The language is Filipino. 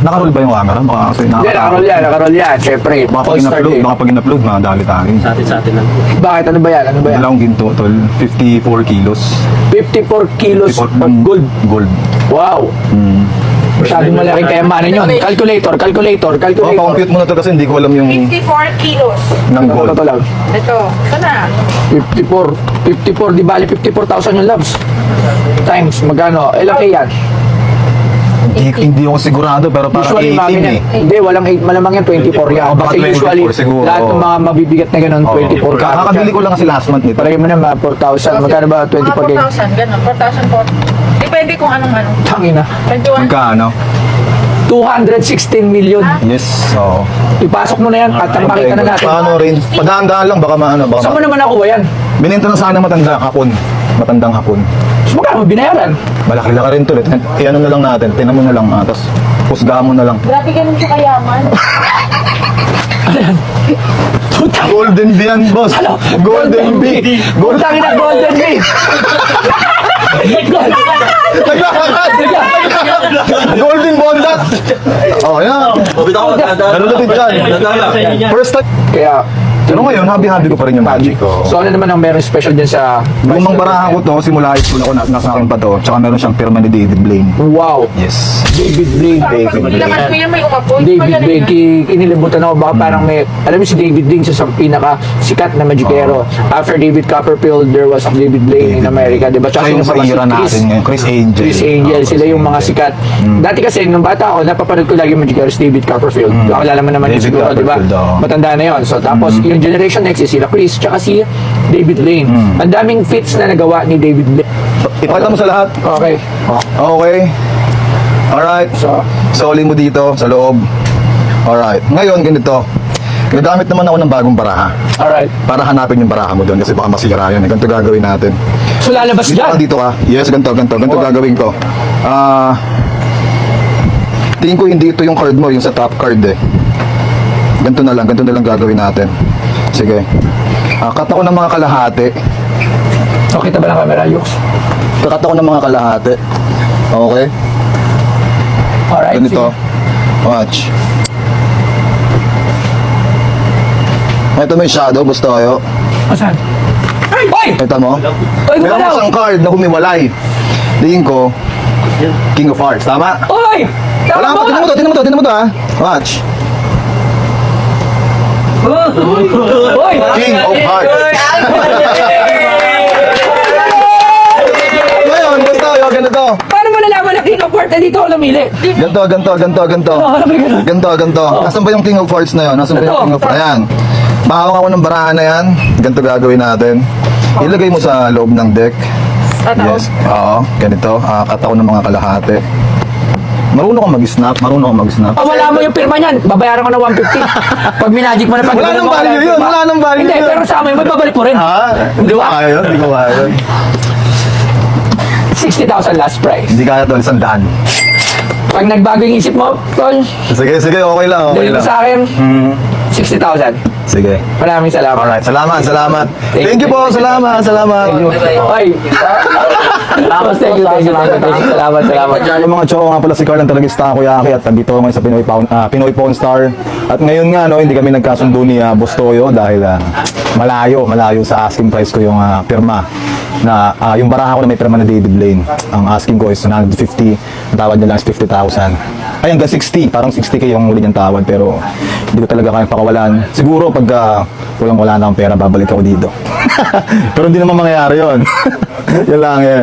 Nakaroll ba yung camera? Baka kasi Hindi, nakaroll yan. Siyempre, Baka pag in-upload, madali tayo. Sa atin lang. Bakit? Ano ba yan? Dalawang ginto, tol. 54 kilos. 54 kilos 54 of gold. Gold. Wow. Masyadong malaki kaya maano yun. Calculator. Pa-compute mo na to kasi hindi ko alam yung 54 kilos. ng gold. Ito lang. Ito. Ito na. 54, di bali 54,000 yung labs. Times, magkano? Ilang kaya yan? Hindi ako sigurado pero parang Usually, 18 eh. Hindi, malamang yan 24 yan. Baka Kasi 24 usually, siguro. lahat ng mga mabibigat na ganun, 24 ka. Kakabili ko lang kasi last month nito. Palagay mo na mga 4,000. Magkano ba 20 Mga per game? 4,000, gano'n. 4,000 po. Depende kung anong ano. Tangina. 21. Magkano? 216 million. Yes, oo. Ipasok mo na yan at makita na natin. Paano rin? Padaan-daan lang baka maano. Saan mo naman nakuha yan? Binenta na sana matandang hapon. Matandang hapon. So, magkano mo binayaran? Malaki-laki rin to. Ano na lang natin. Tinan mo na lang. Tapos pusgahan mo na lang. Grabe ganun siya kayaman. Putang Golden Bee yan, boss. Ano? Golden Bee. Putang ina, Golden Bee. Golden Bondat. Oh, yan. Nalulupit yan. First time. Kaya, Pero ngayon, habi-habi ko pa rin yung magic ko. so ano naman ang meron special dyan sa... Lumang baraha ko to, simula high school ako, nasa akin pa to. Tsaka meron siyang pirma ni David Blaine. Wow. Yes. David Blaine. Lakas mo yan, may umapoy. David Blaine, kinilibutan ako baka parang may, alam mo si David Blaine sa pinaka sikat na magikero. After David Copperfield, there was David Blaine in America, di ba? Tsaka yung sa era natin ngayon, Chris Angel. Chris Angel, sila yung mga sikat. Dati kasi, nung bata ako, napapanood ko lagi yung magikero si David Copperfield. Kakilala mo naman yun David siguro, di ba? Copperfield, oo. Matanda na yun. So, tapos, yung Generation Next is sila Chris, tsaka si David Blaine. Ang daming fits na nagawa ni David Blaine. Ipakita mo sa lahat. Okay. Okay. Alright. Soli mo dito, sa loob. Alright. Ngayon, ganito. Gagamit naman ako ng bagong baraha. Alright. Para hanapin yung baraha mo doon kasi baka masira yun. Ganito gagawin natin. So, lalabas Dito ka, dyan. dito ka. Yes, ganito gagawin ko. Tingin ko hindi ito yung card mo, yung sa top card eh. Ganito na lang gagawin natin. Sige. Cut ako ng mga kalahati. So, kita ba ng camera, Yux? Cut ako ng mga kalahati. Okay? Alright. Ganito. sige. Watch. Ito may shadow, gusto kayo? Asan? Ay! Ito mo? Ay, Meron gumalaw! isang card na humiwalay. Tingin ko, King of Hearts. Tama? Oy! Wala Tama pa. ba? Tingnan mo to ha. Watch. Oy! King of Hearts. Ngayon, gusto kayo, ganito. Paano mo nalaman na King of Hearts? Eh, dito ako namili. Ganto. Ano ba yung ganun? Ganto. Nasaan ba yung King of Hearts na yun? Nasaan ba yung Ito. King of Hearts? Ayan. Bahawak ako ng barahan na yan. Ganto gagawin natin. Ilagay mo sa loob ng deck. Yes. Oo. Ganito. Cut ako ng mga kalahati. Marunong akong mag-snap. Wala mo yung pirma niyan. Babayaran ko na 150. Pag minagic mo na pag Wala nang value yun. Wala nang value Hindi, yun. pero sa amin, may babalik mo rin. Hindi ko kaya yun. 60,000 last price. Hindi kaya to. 100. Pag nagbago yung isip mo, tol, Sige. Okay lang. dali mo sa akin, 60,000. Sige. Maraming salamat. Alright. Salamat. Thank you po. Salamat. Oy! Thank you. Salamat. Yung mga choko nga pala si Carl ang talagang star Kuyaki at nandito ngayon sa Pinoy Pawn Star. At ngayon nga no, hindi kami nagkasundo ni Boss Toyo dahil malayo sa asking price ko yung pirma. Na yung baraha ko na may pirma na David Blaine. Ang asking ko is 150, ang tawad niya lang is 50,000. Ay hanggang 60, parang 60k yung huli niyang tawad pero hindi ko talaga kayang pakawalan. Siguro pag wala na akong pera babalik ako dito. Pero hindi naman mangyayari yun. Yan lang eh.